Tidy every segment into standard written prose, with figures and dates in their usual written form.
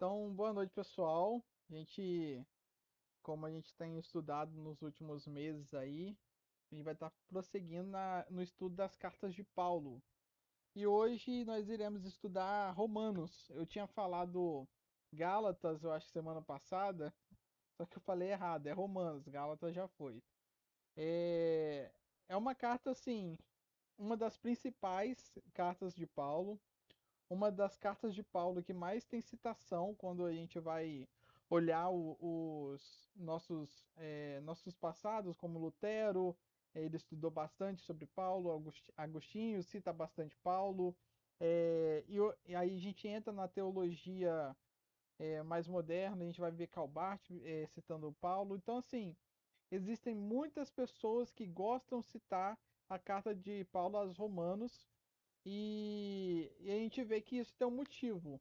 Então, boa noite, pessoal. Como a gente tem estudado nos últimos meses aí, a gente vai estar prosseguindo no estudo das cartas de Paulo. E hoje nós iremos estudar Romanos. Eu tinha falado Gálatas, eu acho que semana passada, só que eu falei errado, é Romanos, Gálatas já foi. É, é uma carta, assim, uma das principais cartas de Paulo, uma das cartas de Paulo que mais tem citação quando a gente vai olhar os nossos passados, como Lutero, ele estudou bastante sobre Paulo, Agostinho cita bastante Paulo, e aí a gente entra na teologia mais moderna, a gente vai ver Calbart citando Paulo, então assim, existem muitas pessoas que gostam de citar a carta de Paulo aos Romanos, e a gente vê que isso tem um motivo.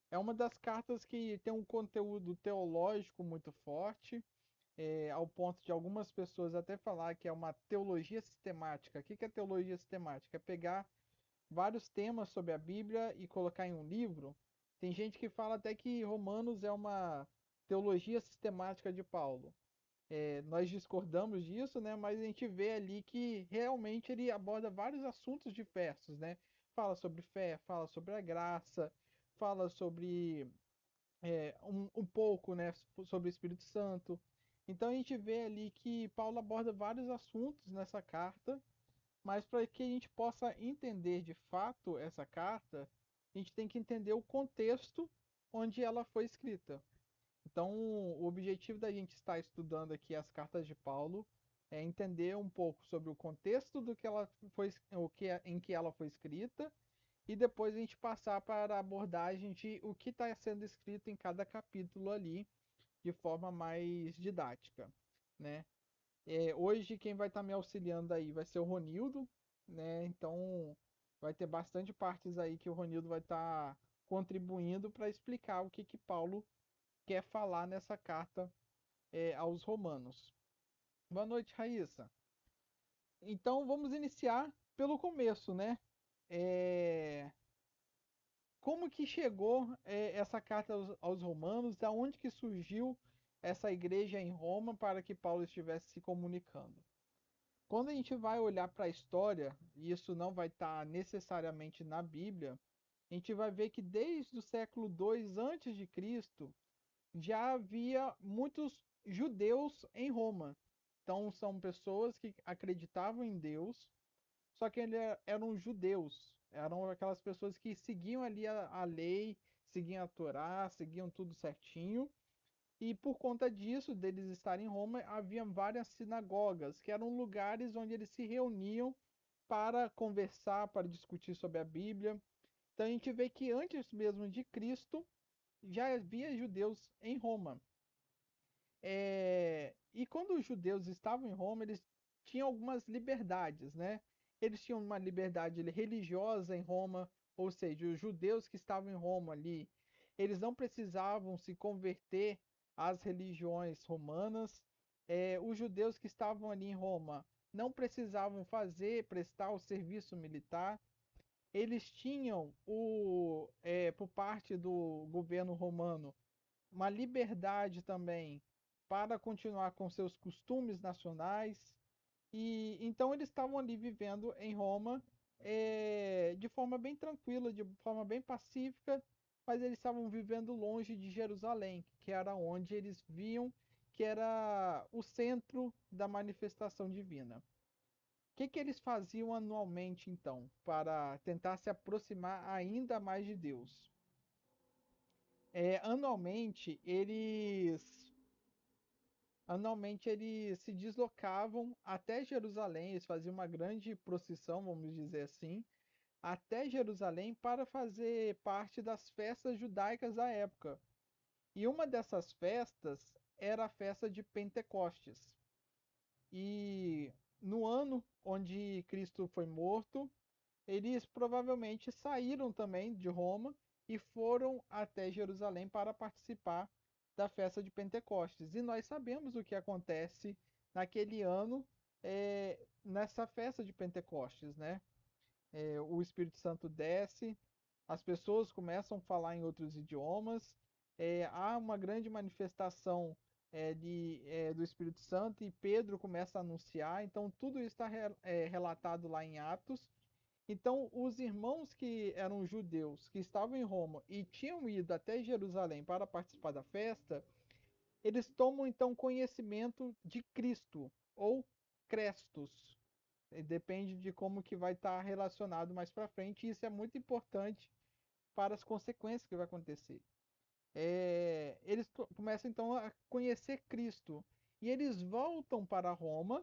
É uma das cartas que tem um conteúdo teológico muito forte, ao ponto de algumas pessoas até falar que é uma teologia sistemática. O que é teologia sistemática? É pegar vários temas sobre a Bíblia e colocar em um livro. Tem gente que fala até que Romanos é uma teologia sistemática de Paulo. Nós discordamos disso, né? Mas a gente vê ali que realmente ele aborda vários assuntos diversos, né? Fala sobre fé, fala sobre a graça, fala sobre um pouco, né, sobre o Espírito Santo. Então a gente vê ali que Paulo aborda vários assuntos nessa carta, mas para que a gente possa entender de fato essa carta, a gente tem que entender o contexto onde ela foi escrita. Então, o objetivo da gente estar estudando aqui as cartas de Paulo é entender um pouco sobre o contexto do que ela foi, em que ela foi escrita, e depois a gente passar para a abordagem de o que está sendo escrito em cada capítulo ali, de forma mais didática, né? Hoje quem vai estar me auxiliando aí vai ser o Ronildo, né? Então vai ter bastante partes aí que o Ronildo vai estar contribuindo para explicar o que Paulo quer falar nessa carta aos Romanos. Boa noite, Raíssa. Então vamos iniciar pelo começo, né? É, Como que chegou essa carta aos Romanos? Da onde que surgiu essa igreja em Roma para que Paulo estivesse se comunicando? Quando a gente vai olhar para a história, e isso não vai estar necessariamente na Bíblia, a gente vai ver que desde o século II antes de Cristo já havia muitos judeus em Roma. Então são pessoas que acreditavam em Deus, só que eles eram judeus, eram aquelas pessoas que seguiam ali a lei, seguiam a Torá, seguiam tudo certinho. E por conta disso, deles estarem em Roma, havia várias sinagogas, que eram lugares onde eles se reuniam para conversar, para discutir sobre a Bíblia. Então a gente vê que antes mesmo de Cristo já havia judeus em Roma. E quando os judeus estavam em Roma, eles tinham algumas liberdades, né? Eles tinham uma liberdade religiosa em Roma, ou seja, os judeus que estavam em Roma ali, eles não precisavam se converter às religiões romanas. Os judeus que estavam ali em Roma não precisavam prestar o serviço militar. Eles tinham, por parte do governo romano, uma liberdade também para continuar com seus costumes nacionais. E então eles estavam ali vivendo em Roma de forma bem tranquila, de forma bem pacífica, mas eles estavam vivendo longe de Jerusalém, que era onde eles viam que era o centro da manifestação divina. O que eles faziam anualmente, então, para tentar se aproximar ainda mais de Deus? Anualmente, eles se deslocavam até Jerusalém, eles faziam uma grande procissão, vamos dizer assim, até Jerusalém para fazer parte das festas judaicas da época. E uma dessas festas era a festa de Pentecostes. E no ano onde Cristo foi morto, eles provavelmente saíram também de Roma e foram até Jerusalém para participar da festa de Pentecostes. E nós sabemos o que acontece naquele ano, nessa festa de Pentecostes, né? O Espírito Santo desce, as pessoas começam a falar em outros idiomas, há uma grande manifestação do Espírito Santo e Pedro começa a anunciar. Então, tudo isso está relatado lá em Atos. Então, os irmãos que eram judeus, que estavam em Roma e tinham ido até Jerusalém para participar da festa, eles tomam então conhecimento de Cristo, ou Crestos. Depende de como que vai estar relacionado mais para frente, e isso é muito importante para as consequências que vai acontecer. Eles começam então a conhecer Cristo, e eles voltam para Roma,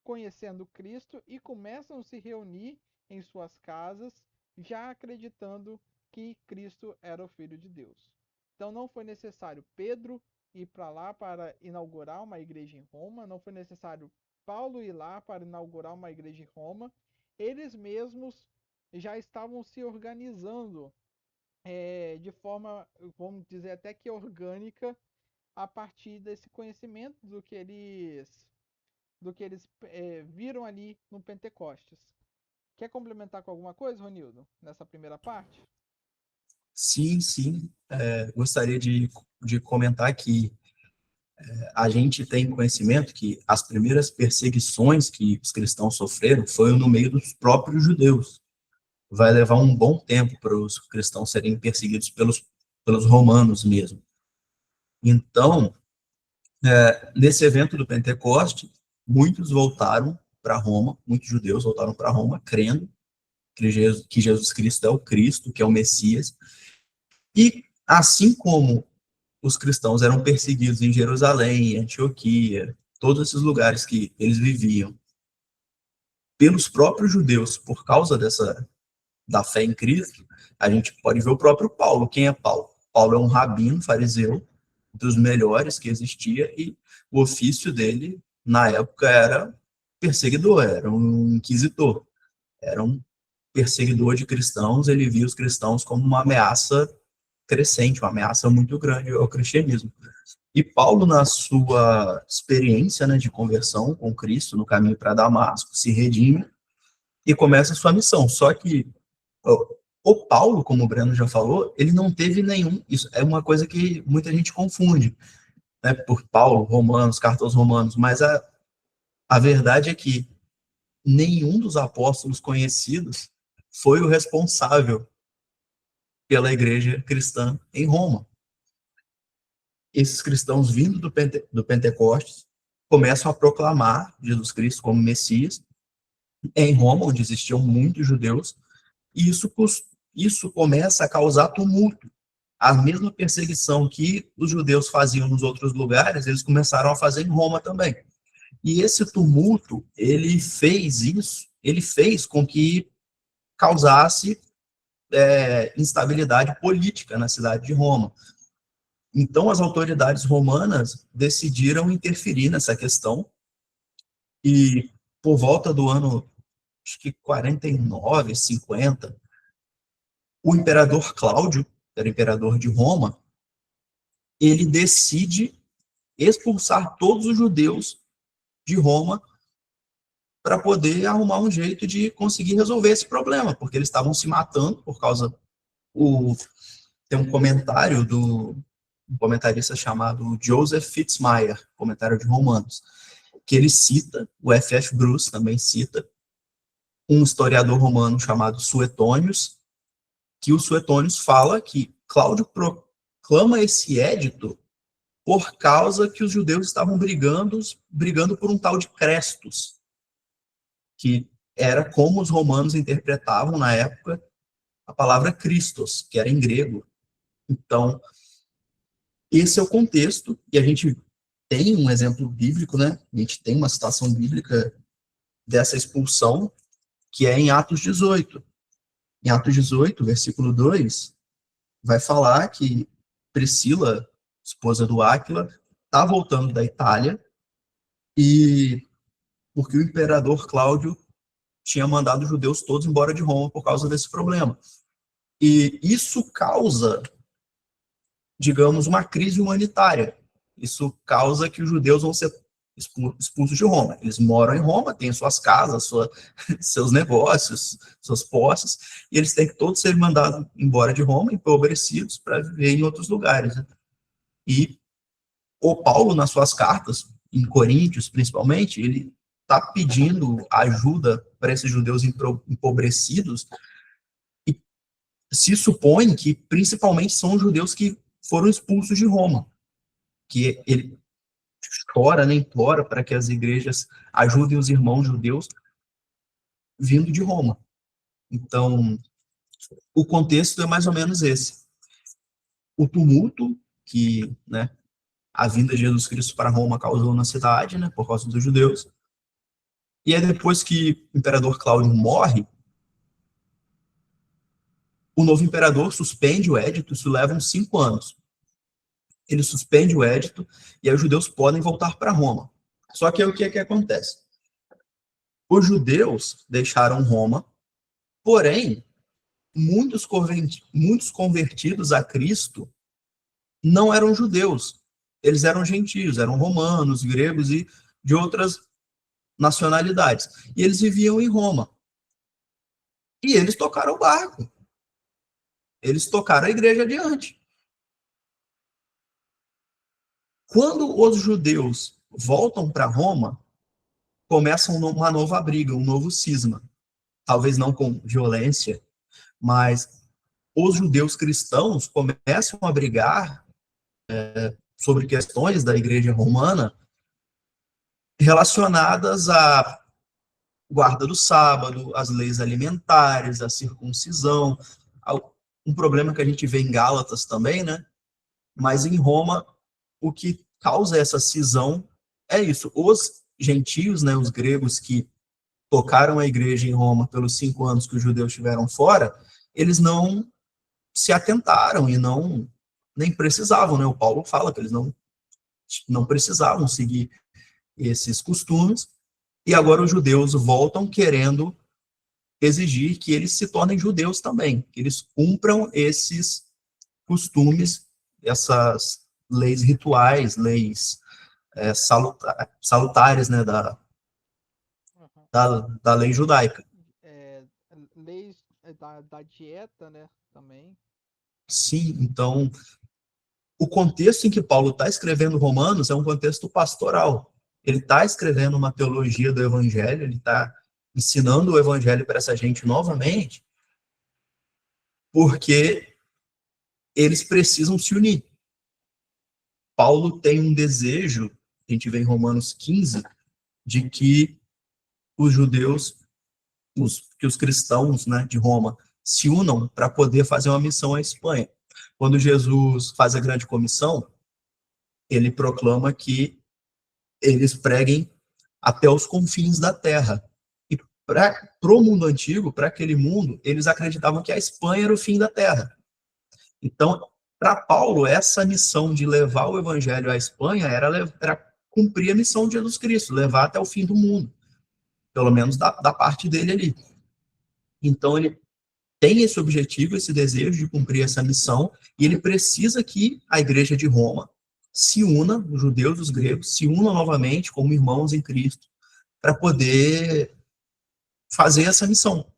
conhecendo Cristo, e começam a se reunir em suas casas, já acreditando que Cristo era o Filho de Deus. Então não foi necessário Pedro ir para lá para inaugurar uma igreja em Roma, não foi necessário Paulo ir lá para inaugurar uma igreja em Roma. Eles mesmos já estavam se organizando de forma, vamos dizer, até que orgânica, a partir desse conhecimento do que eles viram ali no Pentecostes. Quer complementar com alguma coisa, Ronildo, nessa primeira parte? Sim, sim. Gostaria de comentar que a gente tem conhecimento que as primeiras perseguições que os cristãos sofreram foram no meio dos próprios judeus. Vai levar um bom tempo para os cristãos serem perseguidos pelos romanos mesmo. Então, nesse evento do Pentecoste, muitos voltaram para Roma, muitos judeus voltaram para Roma, crendo que Jesus Cristo é o Cristo, que é o Messias. E assim como os cristãos eram perseguidos em Jerusalém, Antioquia, todos esses lugares que eles viviam, pelos próprios judeus, por causa da fé em Cristo, a gente pode ver o próprio Paulo. Quem é Paulo? Paulo é um rabino fariseu, dos melhores que existia, e o ofício dele, na época, era perseguidor, era um inquisitor, era um perseguidor de cristãos. Ele via os cristãos como uma ameaça crescente, uma ameaça muito grande ao cristianismo. E Paulo, na sua experiência, né, de conversão com Cristo, no caminho para Damasco, se redime e começa a sua missão. Só que o Paulo, como o Breno já falou, ele não teve nenhum. Isso é uma coisa que muita gente confunde, né, por Paulo, Romanos, carta aos Romanos, mas a verdade é que nenhum dos apóstolos conhecidos foi o responsável pela igreja cristã em Roma. Esses cristãos vindo do Pentecostes começam a proclamar Jesus Cristo como Messias em Roma, onde existiam muitos judeus, e isso começa a causar tumulto. A mesma perseguição que os judeus faziam nos outros lugares, eles começaram a fazer em Roma também. E esse tumulto, ele fez com que causasse instabilidade política na cidade de Roma. Então, as autoridades romanas decidiram interferir nessa questão e, por volta do ano, acho que 49, 50, o imperador Cláudio, que era imperador de Roma, ele decide expulsar todos os judeus de Roma para poder arrumar um jeito de conseguir resolver esse problema, porque eles estavam se matando por causa. Tem um comentário um comentarista chamado Joseph Fitzmyer, comentário de Romanos, que ele cita, o F.F. Bruce também cita, um historiador romano chamado Suetônios, que o Suetônios fala que Cláudio proclama esse édito por causa que os judeus estavam brigando por um tal de Crestos, que era como os romanos interpretavam na época a palavra Christos, que era em grego. Então, esse é o contexto, e a gente tem um exemplo bíblico, né? A gente tem uma citação bíblica dessa expulsão, que é em Atos 18. Em Atos 18, versículo 2, vai falar que Priscila, esposa do Áquila, está voltando da Itália, e porque o imperador Cláudio tinha mandado os judeus todos embora de Roma por causa desse problema. E isso causa, digamos, uma crise humanitária. Isso causa que os judeus vão ser expulsos de Roma. Eles moram em Roma, têm suas casas, seus negócios, suas posses, e eles têm que todos ser mandados embora de Roma, empobrecidos, para viver em outros lugares. Né? E o Paulo, nas suas cartas, em Coríntios principalmente, ele está pedindo ajuda para esses judeus empobrecidos, e se supõe que principalmente são os judeus que foram expulsos de Roma, que ele chora, nem implora para que as igrejas ajudem os irmãos judeus vindo de Roma. Então, o contexto é mais ou menos esse. O tumulto que, né, a vinda de Jesus Cristo para Roma causou na cidade, né, por causa dos judeus. E aí, depois que o imperador Cláudio morre, o novo imperador suspende o édito, isso leva uns 5 anos. Ele suspende o édito e aí os judeus podem voltar para Roma. Só que aí o que é que acontece? Os judeus deixaram Roma, porém, muitos convertidos a Cristo não eram judeus. Eles eram gentios, eram romanos, gregos e de outras nacionalidades. E eles viviam em Roma. E eles tocaram o barco. Eles tocaram a igreja adiante. Quando os judeus voltam para Roma, começa uma nova briga, um novo cisma. Talvez não com violência, mas os judeus cristãos começam a brigar sobre questões da igreja romana relacionadas à guarda do sábado, às leis alimentares, à circuncisão, um problema que a gente vê em Gálatas também, né? Mas em Roma, o que causa essa cisão é isso. Os gentios, né, os gregos que tocaram a igreja em Roma pelos 5 anos que os judeus estiveram fora, eles não se atentaram e não nem precisavam, né? O Paulo fala que eles não precisavam seguir esses costumes, e agora os judeus voltam querendo exigir que eles se tornem judeus também, que eles cumpram esses costumes, essas leis rituais, leis salutares, né, Uhum. da lei judaica. É, leis da dieta, né? Também. Sim, então, o contexto em que Paulo está escrevendo Romanos é um contexto pastoral. Ele está escrevendo uma teologia do evangelho, ele está ensinando o evangelho para essa gente novamente, porque eles precisam se unir. Paulo tem um desejo, a gente vê em Romanos 15, de que os judeus, que os cristãos, né, de Roma se unam para poder fazer uma missão à Espanha. Quando Jesus faz a grande comissão, ele proclama que eles preguem até os confins da terra. E para o mundo antigo, para aquele mundo, eles acreditavam que a Espanha era o fim da terra. Então, para Paulo, essa missão de levar o evangelho à Espanha era cumprir a missão de Jesus Cristo, levar até o fim do mundo, pelo menos da parte dele ali. Então, ele tem esse objetivo, esse desejo de cumprir essa missão, e ele precisa que a igreja de Roma se una, os judeus, os gregos, se unam novamente como irmãos em Cristo, para poder fazer essa missão.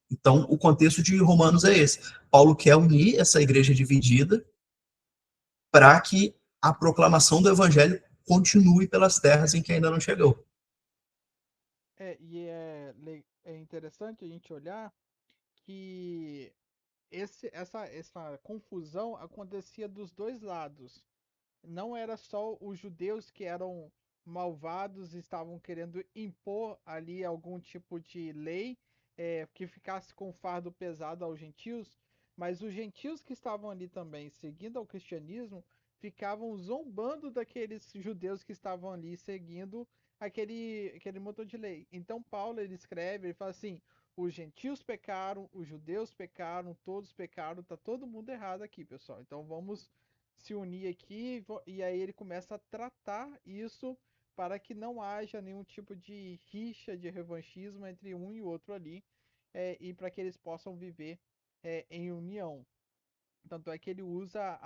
Então, o contexto de Romanos é esse. Paulo quer unir essa igreja dividida para que a proclamação do evangelho continue pelas terras em que ainda não chegou. É interessante a gente olhar que essa confusão acontecia dos dois lados. Não era só os judeus que eram malvados e estavam querendo impor ali algum tipo de lei que ficasse com fardo pesado aos gentios, mas os gentios que estavam ali também seguindo ao cristianismo ficavam zombando daqueles judeus que estavam ali seguindo aquele motor de lei. Então Paulo ele escreve, ele fala assim: os gentios pecaram, os judeus pecaram, todos pecaram, tá todo mundo errado aqui, pessoal. Então vamos se unir aqui e aí ele começa a tratar isso para que não haja nenhum tipo de rixa, de revanchismo entre um e outro ali e para que eles possam viver em união. Tanto é que ele usa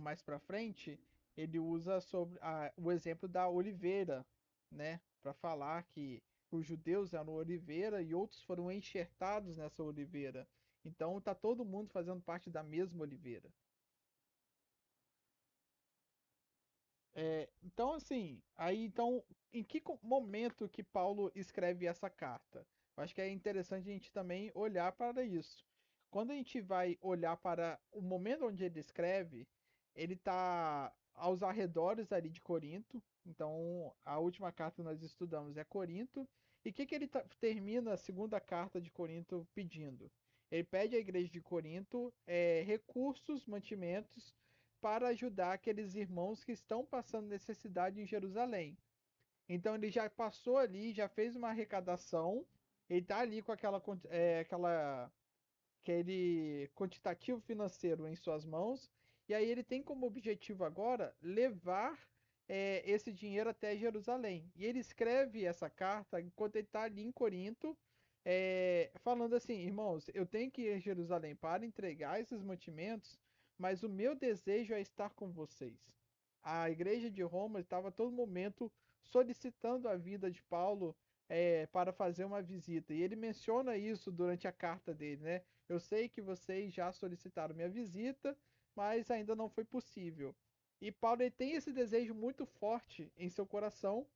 mais para frente, ele usa sobre o exemplo da oliveira, né, para falar que os judeus eram oliveira e outros foram enxertados nessa oliveira. Então tá todo mundo fazendo parte da mesma oliveira. Então, assim, então, em que momento que Paulo escreve essa carta? Eu acho que é interessante a gente também olhar para isso. Quando a gente vai olhar para o momento onde ele escreve, ele está aos arredores ali de Corinto. Então, a última carta que nós estudamos é Corinto. E o que ele termina a segunda carta de Corinto pedindo? Ele pede à igreja de Corinto recursos, mantimentos para ajudar aqueles irmãos que estão passando necessidade em Jerusalém. Então ele já passou ali, já fez uma arrecadação, ele está ali com aquele quantitativo financeiro em suas mãos, e aí ele tem como objetivo agora levar esse dinheiro até Jerusalém. E ele escreve essa carta enquanto ele está ali em Corinto, falando assim: irmãos, eu tenho que ir a Jerusalém para entregar esses mantimentos, mas o meu desejo é estar com vocês. A igreja de Roma estava a todo momento solicitando a vida de Paulo para fazer uma visita. E ele menciona isso durante a carta dele, né? Eu sei que vocês já solicitaram minha visita, mas ainda não foi possível. E Paulo ele tem esse desejo muito forte em seu coração,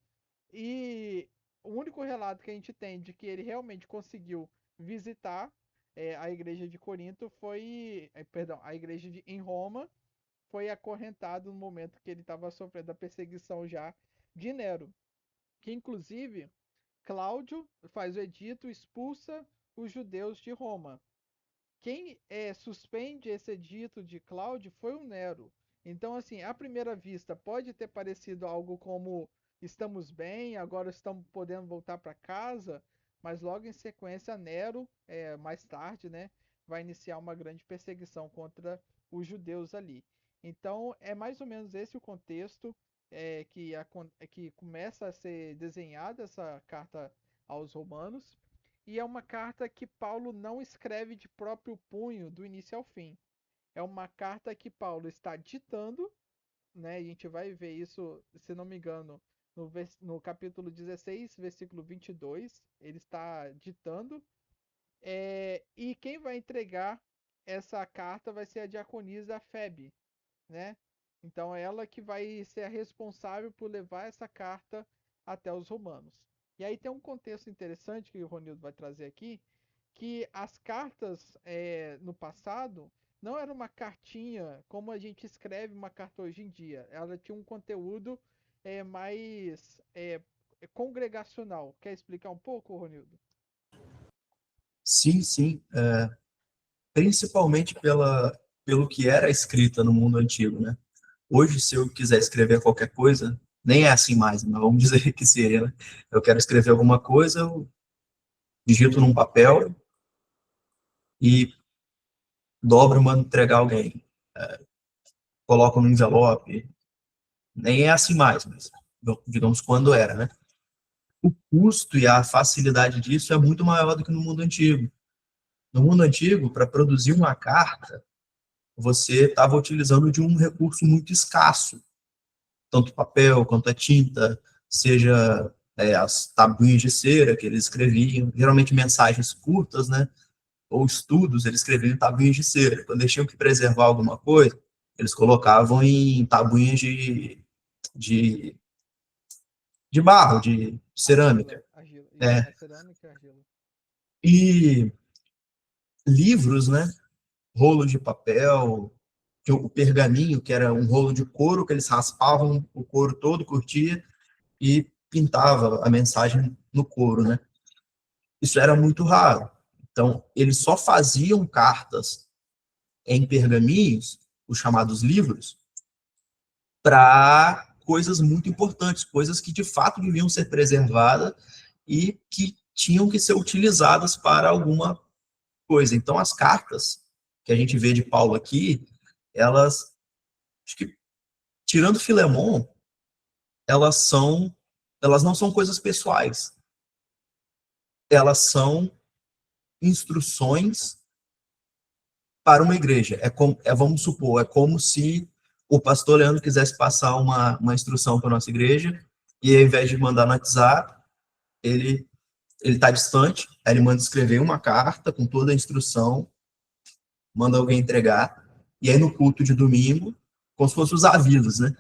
e o único relato que a gente tem de que ele realmente conseguiu visitar a igreja de Corinto foi, perdão, a igreja em Roma, foi acorrentado no momento que ele estava sofrendo a perseguição já de Nero, que inclusive Cláudio faz o edito, expulsa os judeus de Roma. Quem suspende esse edito de Cláudio foi o Nero. Então, assim, à primeira vista, pode ter parecido algo como estamos bem, agora estamos podendo voltar para casa, mas logo em sequência, Nero, mais tarde, né, vai iniciar uma grande perseguição contra os judeus ali. Então, é mais ou menos esse o contexto que começa a ser desenhada essa carta aos Romanos. E é uma carta que Paulo não escreve de próprio punho do início ao fim. É uma carta que Paulo está ditando, né? A gente vai ver isso, se não me engano, no capítulo 16, versículo 22. Ele está ditando. E quem vai entregar essa carta vai ser a diaconisa Febe, né? Então ela que vai ser a responsável por levar essa carta até os romanos. E aí tem um contexto interessante que o Ronildo vai trazer aqui, que as cartas no passado não era uma cartinha como a gente escreve uma carta hoje em dia. Ela tinha um conteúdo mais congregacional. Quer explicar um pouco, Ronildo? Sim, sim, principalmente pelo que era escrita no mundo antigo, né? Hoje, se eu quiser escrever qualquer coisa, nem é assim mais, mas vamos dizer que seria, né? Eu quero escrever alguma coisa, eu digito num papel e dobro e mando entregar alguém. Coloco no envelope, nem é assim mais, mas digamos quando era, né? O custo e a facilidade disso é muito maior do que no mundo antigo. No mundo antigo, para produzir uma carta, você estava utilizando de um recurso muito escasso, tanto papel quanto a tinta, seja as tabuinhas de cera que eles escreviam, geralmente mensagens curtas, né? Ou estudos, eles escreviam em tabuinhas de cera. Quando eles tinham que preservar alguma coisa, eles colocavam em tabuinhas de, de barro, de Argila, cerâmica. argila. Isso, É, a cerâmica e argila. e livros, né? Rolos de papel, o pergaminho, que era um rolo de couro, que eles raspavam o couro todo, curtia, e pintava a mensagem no couro, né? Isso era muito raro. Então, eles só faziam cartas em pergaminhos, os chamados livros, para coisas muito importantes, coisas que de fato deviam ser preservadas e que tinham que ser utilizadas para alguma coisa. Então, as cartas que a gente vê de Paulo aqui, elas, acho que, tirando Filemon, elas não são coisas pessoais. Elas são instruções para uma igreja. Vamos supor, é como se o pastor Leandro quisesse passar uma instrução para a nossa igreja e ao invés de mandar no WhatsApp, ele está distante, aí ele manda escrever uma carta com toda a instrução, manda alguém entregar, e aí no culto de domingo, como se fossem os avisos, né?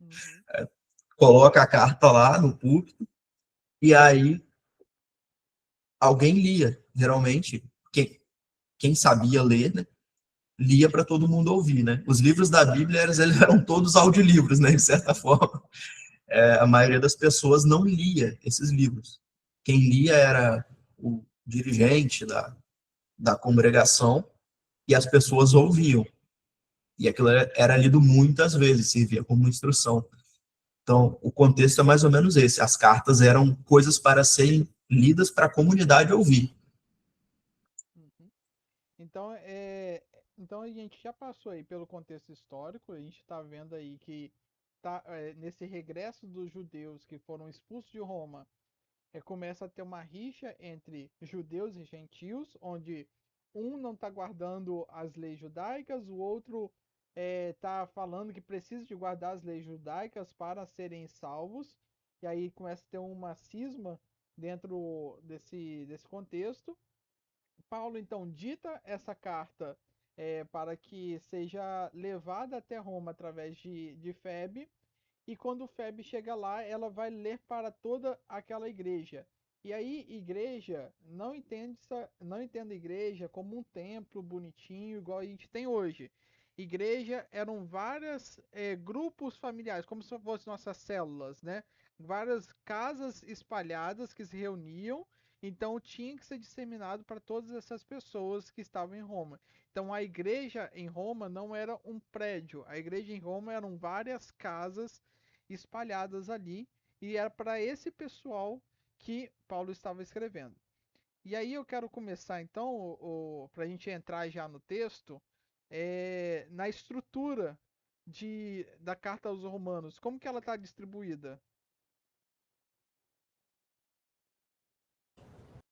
Uhum. coloca a carta lá no púlpito, e aí alguém lia. Geralmente, quem sabia ler, né, lia para todo mundo ouvir, né? Os livros da Bíblia eles eram todos audiolivros, né? De certa forma, a maioria das pessoas não lia esses livros. Quem lia era o dirigente da congregação e as pessoas ouviam. E aquilo era lido muitas vezes, servia como instrução. Então, o contexto é mais ou menos esse. As cartas eram coisas para serem lidas para a comunidade ouvir. Uhum. Então, então a gente já passou aí pelo contexto histórico, a gente está vendo aí que nesse regresso dos judeus que foram expulsos de Roma, começa a ter uma rixa entre judeus e gentios, onde um não está guardando as leis judaicas, o outro está falando que precisa de guardar as leis judaicas para serem salvos, e aí começa a ter uma cisma dentro desse contexto. Paulo então dita essa carta para que seja levada até Roma através de Febe, e quando Febe chega lá, ela vai ler para toda aquela igreja. E aí, igreja, não entenda igreja como um templo bonitinho, igual a gente tem hoje. Igreja eram vários grupos familiares, como se fossem nossas células, né? Várias casas espalhadas que se reuniam, então tinha que ser disseminado para todas essas pessoas que estavam em Roma. Então a igreja em Roma não era um prédio, a igreja em Roma eram várias casas espalhadas ali, e era para esse pessoal que Paulo estava escrevendo. E aí eu quero começar então, para a gente entrar já no texto, na estrutura da carta aos Romanos, como que ela está distribuída?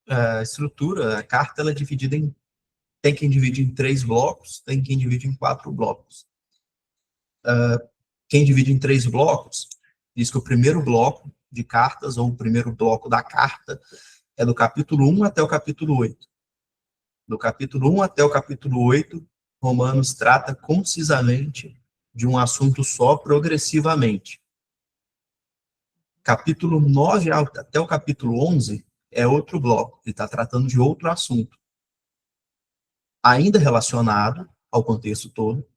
A estrutura, a carta, ela é dividida em. Tem quem divide em 3 blocos, tem quem divide em 4 blocos. Quem divide em 3 blocos, diz que o primeiro bloco de cartas, ou o primeiro bloco da carta, é do capítulo 1 até o capítulo 8. Do capítulo 1 até o capítulo 8, Romanos trata concisamente de um assunto só progressivamente. Capítulo 9 até o capítulo 11 é outro bloco, ele está tratando de outro assunto, ainda relacionado ao contexto todo,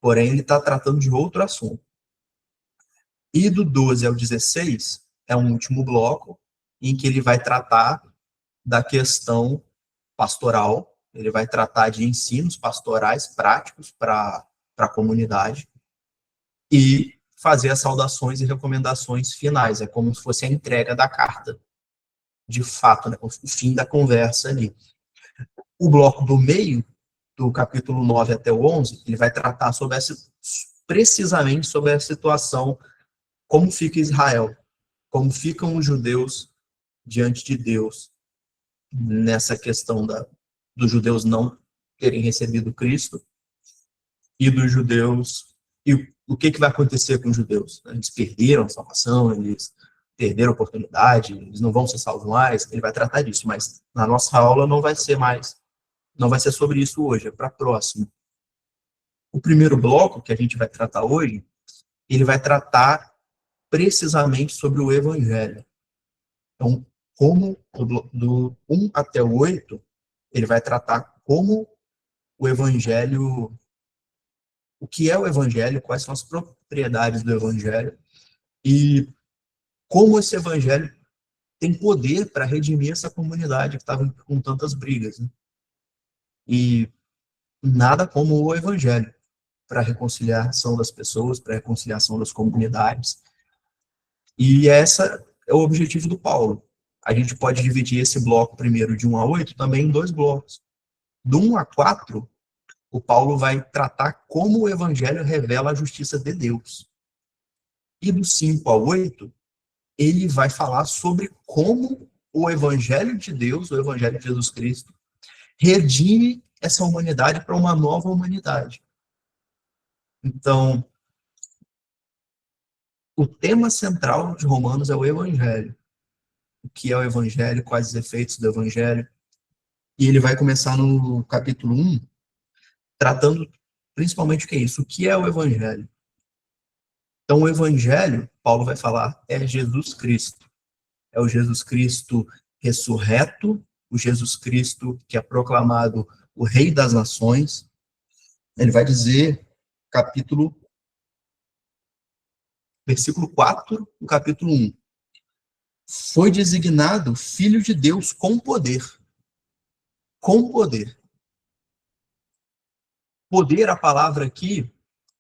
porém ele está tratando de outro assunto. E do 12 ao 16 é um último bloco em que ele vai tratar da questão pastoral, ele vai tratar de ensinos pastorais práticos para a comunidade e fazer as saudações e recomendações finais. É como se fosse a entrega da carta, de fato, né? O fim da conversa ali. O bloco do meio, do capítulo 9 até o 11, ele vai tratar precisamente sobre a situação, como fica Israel, como ficam os judeus diante de Deus, nessa questão dos judeus não terem recebido Cristo, e dos judeus, e o que vai acontecer com os judeus. Eles perderam a salvação, eles perderam a oportunidade, eles não vão ser salvos mais, ele vai tratar disso, mas na nossa aula não vai ser sobre isso hoje, é para a próxima. O primeiro bloco que a gente vai tratar hoje, ele vai tratar precisamente sobre o evangelho. Então, como do 1 até o 8, ele vai tratar como o evangelho, o que é o evangelho, quais são as propriedades do evangelho e como esse evangelho tem poder para redimir essa comunidade que estava com tantas brigas. Né? E nada como o evangelho para a reconciliação das pessoas, para a reconciliação das comunidades. E essa é o objetivo do Paulo. A gente pode dividir esse bloco primeiro de 1 a 8 também em 2 blocos. Do 1 a 4, o Paulo vai tratar como o evangelho revela a justiça de Deus. E do 5 ao 8, ele vai falar sobre como o evangelho de Deus, o evangelho de Jesus Cristo, redime essa humanidade para uma nova humanidade. Então, o tema central de Romanos é o evangelho. O que é o evangelho, quais os efeitos do evangelho. E ele vai começar no capítulo 1, tratando principalmente o que é isso, o que é o evangelho. Então, o evangelho, Paulo vai falar, é Jesus Cristo. É o Jesus Cristo ressurreto, o Jesus Cristo que é proclamado o Rei das Nações. Ele vai dizer, versículo 4, do capítulo 1. Foi designado Filho de Deus com poder. Com poder. Poder, a palavra aqui,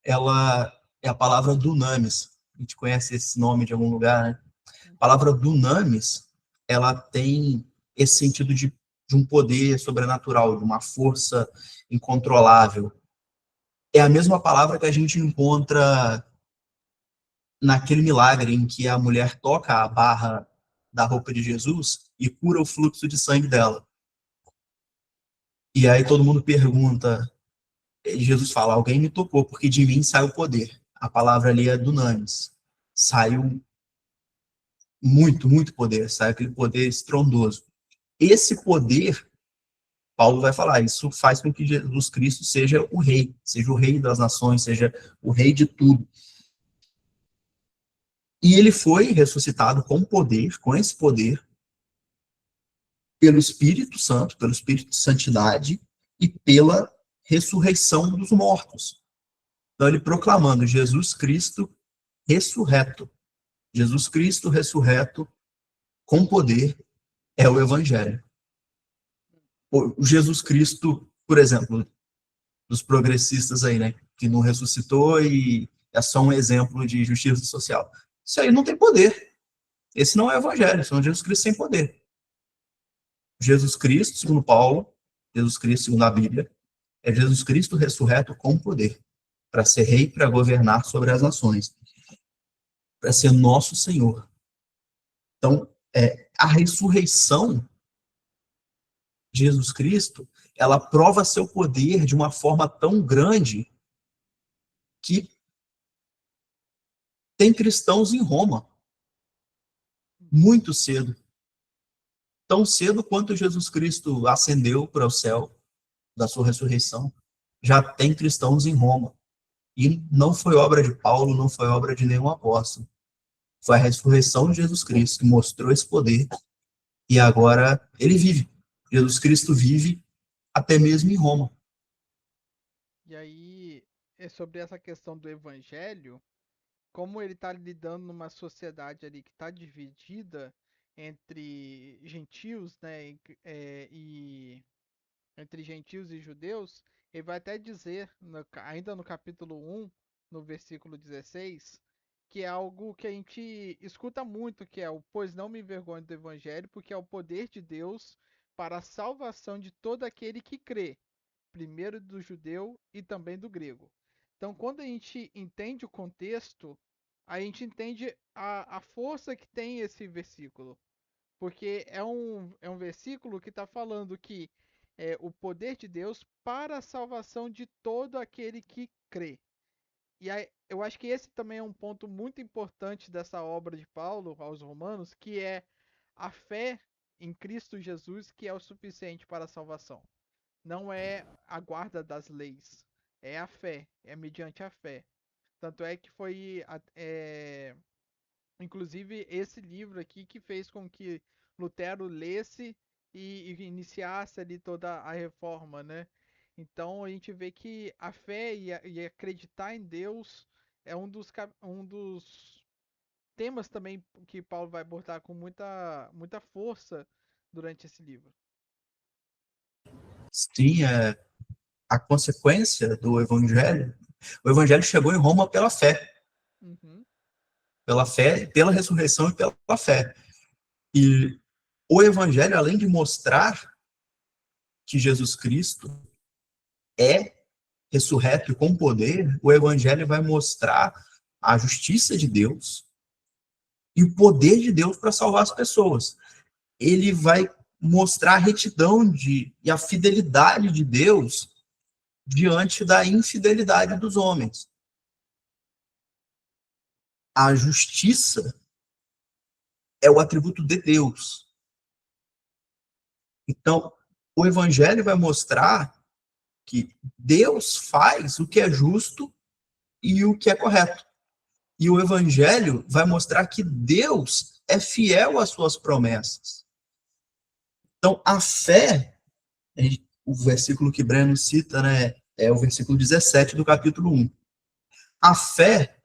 ela é a palavra dunamis. A gente conhece esse nome de algum lugar, né? A palavra dunamis, ela tem esse sentido de um poder sobrenatural, de uma força incontrolável. É a mesma palavra que a gente encontra naquele milagre em que a mulher toca a barra da roupa de Jesus e cura o fluxo de sangue dela. E aí todo mundo pergunta, e Jesus fala, alguém me tocou, porque de mim sai o poder. A palavra ali é dunamis. Saiu muito, muito poder, sai aquele poder estrondoso. Esse poder, Paulo vai falar, isso faz com que Jesus Cristo seja o rei das nações, seja o rei de tudo. E ele foi ressuscitado com poder, com esse poder, pelo Espírito Santo, pelo Espírito de Santidade e pela ressurreição dos mortos. Então, ele proclamando Jesus Cristo ressurreto. Jesus Cristo ressurreto com poder é o Evangelho. O Jesus Cristo, por exemplo, dos progressistas aí, né, que não ressuscitou e é só um exemplo de justiça social. Isso aí não tem poder. Esse não é o Evangelho, isso é um Jesus Cristo sem poder. Jesus Cristo, segundo Paulo, Jesus Cristo, segundo a Bíblia, é Jesus Cristo ressurreto com poder, para ser rei, para governar sobre as nações, para ser nosso Senhor. Então, a ressurreição de Jesus Cristo, ela prova seu poder de uma forma tão grande que tem cristãos em Roma, muito cedo. Tão cedo quanto Jesus Cristo ascendeu para o céu, da sua ressurreição, já tem cristãos em Roma. E não foi obra de Paulo, não foi obra de nenhum apóstolo. Foi a ressurreição de Jesus Cristo que mostrou esse poder. E agora ele vive. Jesus Cristo vive até mesmo em Roma. E aí, é sobre essa questão do evangelho, como ele está lidando numa sociedade ali que está dividida entre gentios, né, e entre gentios e judeus, ele vai até dizer, ainda no capítulo 1, no versículo 16, que é algo que a gente escuta muito, que é o pois não me envergonho do evangelho, porque é o poder de Deus para a salvação de todo aquele que crê, primeiro do judeu e também do grego. Então, quando a gente entende o contexto, a gente entende a força que tem esse versículo. Porque é um versículo que está falando que é o poder de Deus para a salvação de todo aquele que crê. E aí, eu acho que esse também é um ponto muito importante dessa obra de Paulo aos Romanos, que é a fé em Cristo Jesus, que é o suficiente para a salvação. Não é a guarda das leis, é a fé, é mediante a fé. Tanto é que foi inclusive esse livro aqui que fez com que Lutero lesse e iniciasse ali toda a reforma, né? Então a gente vê que a fé e acreditar em Deus é um dos temas também que Paulo vai abordar com muita força durante esse livro. Sim, a consequência do Evangelho, o Evangelho chegou em Roma Uhum. pela fé, pela ressurreição e pela fé. E o Evangelho, além de mostrar que Jesus Cristo é ressurreto e com poder, o Evangelho vai mostrar a justiça de Deus e o poder de Deus para salvar as pessoas. Ele vai mostrar a retidão e a fidelidade de Deus diante da infidelidade dos homens. A justiça é o atributo de Deus. Então, o Evangelho vai mostrar que Deus faz o que é justo e o que é correto. E o evangelho vai mostrar que Deus é fiel às suas promessas. Então, a fé, o versículo que Breno cita, né, é o versículo 17 do capítulo 1. A fé,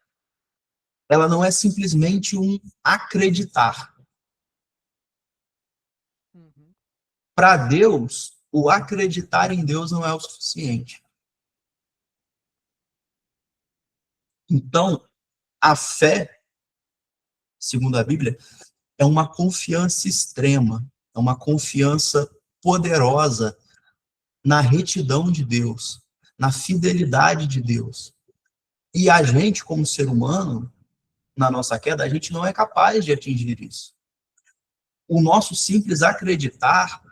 ela não é simplesmente um acreditar. Uhum. Para Deus, o acreditar em Deus não é o suficiente. Então, a fé, segundo a Bíblia, é uma confiança extrema, é uma confiança poderosa na retidão de Deus, na fidelidade de Deus. E a gente, como ser humano, na nossa queda, a gente não é capaz de atingir isso. O nosso simples acreditar,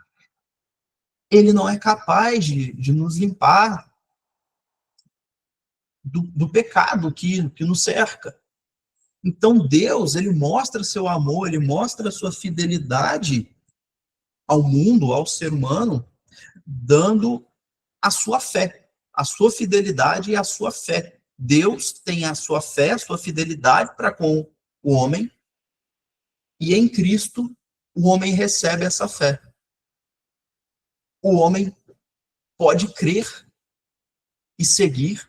ele não é capaz de nos limpar do pecado que nos cerca. Então, Deus, ele mostra seu amor, ele mostra a sua fidelidade ao mundo, ao ser humano, dando a sua fé, a sua fidelidade e a sua fé. Deus tem a sua fé, a sua fidelidade para com o homem, e em Cristo o homem recebe essa fé. O homem pode crer e seguir,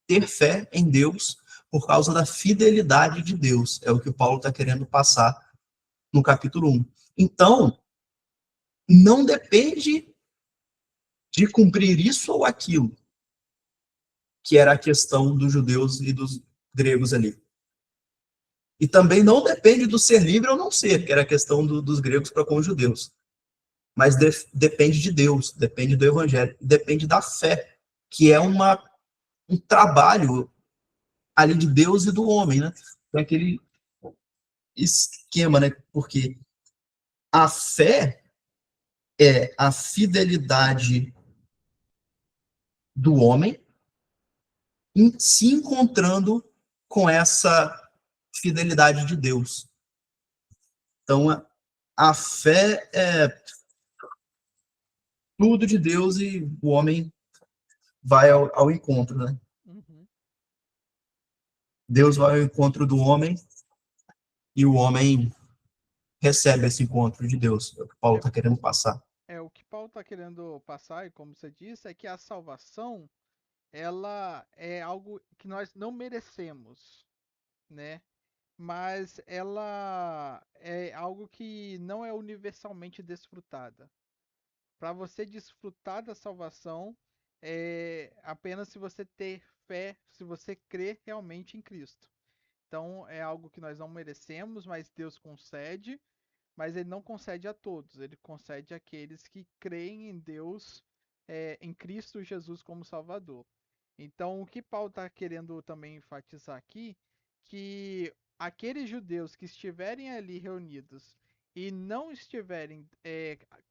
ter fé em Deus por causa da fidelidade de Deus. É o que o Paulo está querendo passar no capítulo 1. Então, não depende de cumprir isso ou aquilo, que era a questão dos judeus e dos gregos ali. E também não depende do ser livre ou não ser, que era a questão dos gregos para com os judeus. Mas depende de Deus, depende do evangelho, depende da fé, que é um trabalho ali de Deus e do homem, né? É aquele esquema, né? Porque a fé é a fidelidade do homem se encontrando com essa fidelidade de Deus. Então, a fé é tudo de Deus e o homem vai ao encontro, né? Uhum. Deus vai ao encontro do homem e o homem recebe esse encontro de Deus. É o que Paulo É, está querendo passar. o que Paulo está querendo passar, e como você disse, é que a salvação ela é algo que nós não merecemos, né? Mas ela é algo que não é universalmente desfrutada. Para você desfrutar da salvação, é apenas se você ter fé, se você crer realmente em Cristo. Então é algo que nós não merecemos, mas Deus concede, mas ele não concede a todos, ele concede àqueles que creem em Deus, em Cristo Jesus como Salvador. Então, o que Paulo está querendo também enfatizar aqui, que aqueles judeus que estiverem ali reunidos e não estiverem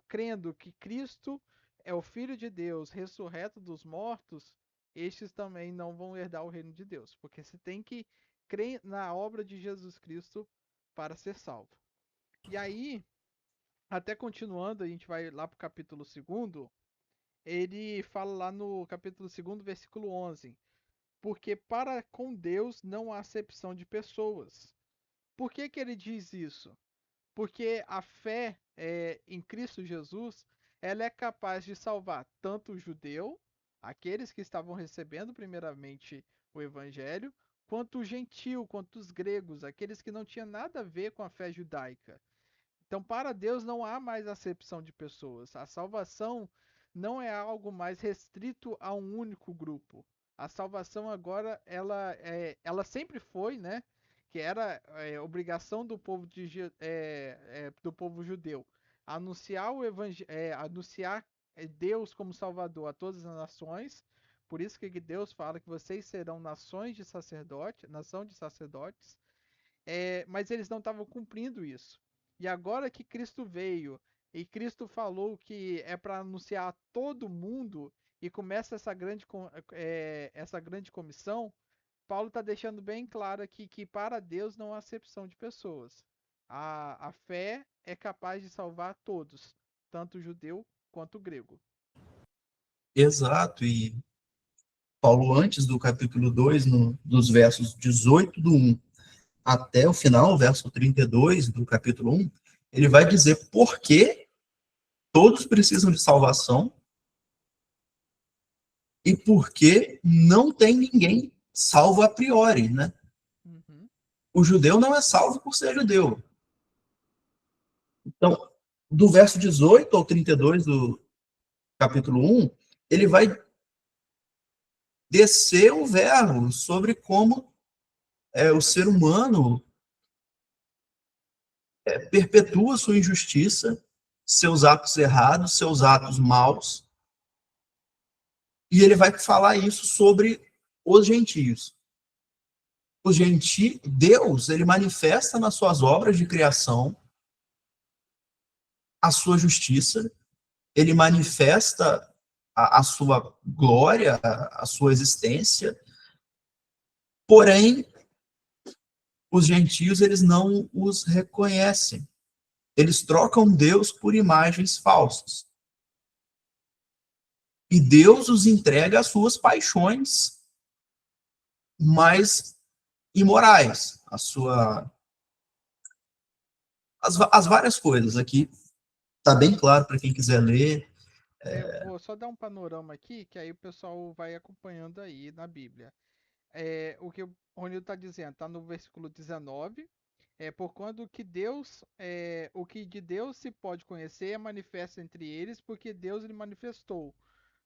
crendo que Cristo é o Filho de Deus, ressurreto dos mortos, estes também não vão herdar o reino de Deus, porque você tem que crer na obra de Jesus Cristo para ser salvo. E aí, até continuando, a gente vai lá para o capítulo 2, ele fala lá no capítulo 2, versículo 11: porque para com Deus não há acepção de pessoas. Por que, que ele diz isso? Porque a fé em Cristo Jesus, ela é capaz de salvar tanto o judeu, aqueles que estavam recebendo primeiramente o evangelho, quanto o gentil, quanto os gregos, aqueles que não tinham nada a ver com a fé judaica. Então, para Deus não há mais acepção de pessoas. A salvação não é algo mais restrito a um único grupo. A salvação agora, ela sempre foi, né? Que era obrigação do povo, do povo judeu anunciar anunciar Deus como Salvador a todas as nações. Por isso que Deus fala que vocês serão nações de sacerdotes, nação de sacerdotes. Mas eles não estavam cumprindo isso. E agora que Cristo veio e Cristo falou que é para anunciar a todo mundo e começa essa grande comissão, Paulo está deixando bem claro aqui que para Deus não há acepção de pessoas. A fé é capaz de salvar todos, tanto o judeu quanto o grego. Exato, e Paulo, antes do capítulo 2, dos versos 18 do 1 até o final, o verso 32 do capítulo 1, ele vai dizer por que todos precisam de salvação e por que não tem ninguém salvo a priori, né? Uhum. O judeu não é salvo por ser judeu. Então, do verso 18 ao 32 do capítulo 1, ele vai descer o verbo sobre como o ser humano perpetua sua injustiça, seus atos errados, seus atos maus, e ele vai falar isso sobre os gentios. Deus, ele manifesta nas suas obras de criação a sua justiça, ele manifesta a sua glória, a sua existência, porém, os gentios, eles não os reconhecem. Eles trocam Deus por imagens falsas. E Deus os entrega às suas paixões mais imorais, as várias coisas. Aqui está bem claro para quem quiser ler. Vou só dar um panorama aqui, que aí o pessoal vai acompanhando aí na Bíblia. O que o Ronildo está dizendo, está no versículo 19. Porquanto o que de Deus se pode conhecer é manifesto entre eles, porque Deus lhe manifestou.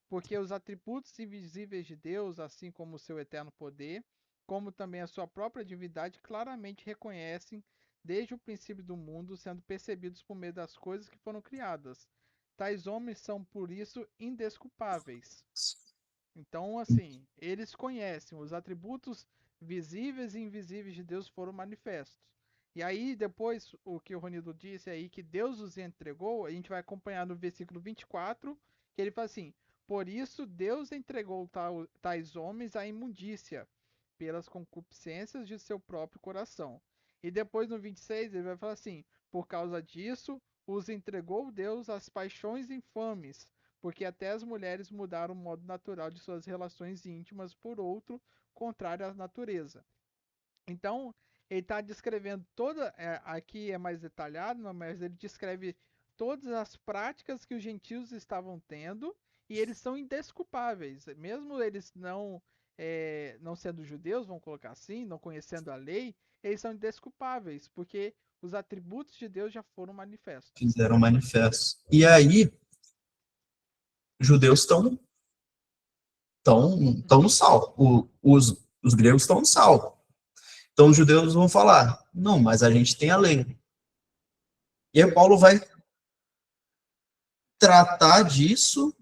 Porque os atributos invisíveis de Deus, assim como o seu eterno poder, como também a sua própria divindade, claramente reconhecem desde o princípio do mundo, sendo percebidos por meio das coisas que foram criadas. Tais homens são, por isso, indesculpáveis. Então, assim, eles conhecem os atributos visíveis e invisíveis de Deus foram manifestos. E aí, depois, o que o Ronildo disse aí, que Deus os entregou, a gente vai acompanhar no versículo 24, que ele fala assim: por isso Deus entregou tais homens à imundícia, pelas concupiscências de seu próprio coração. E depois no 26 ele vai falar assim: por causa disso, os entregou Deus às paixões infames, porque até as mulheres mudaram o modo natural de suas relações íntimas por outro, contrário à natureza. Então, ele está descrevendo aqui é mais detalhado, mas ele descreve todas as práticas que os gentios estavam tendo e eles são indesculpáveis, mesmo eles não sendo judeus, vamos colocar assim, não conhecendo a lei, eles são indesculpáveis, porque os atributos de Deus já foram manifestos. Fizeram manifestos. E aí, judeus estão no sal. Os gregos estão no sal. Então, os judeus vão falar, não, mas a gente tem a lei. E aí, Paulo vai tratar disso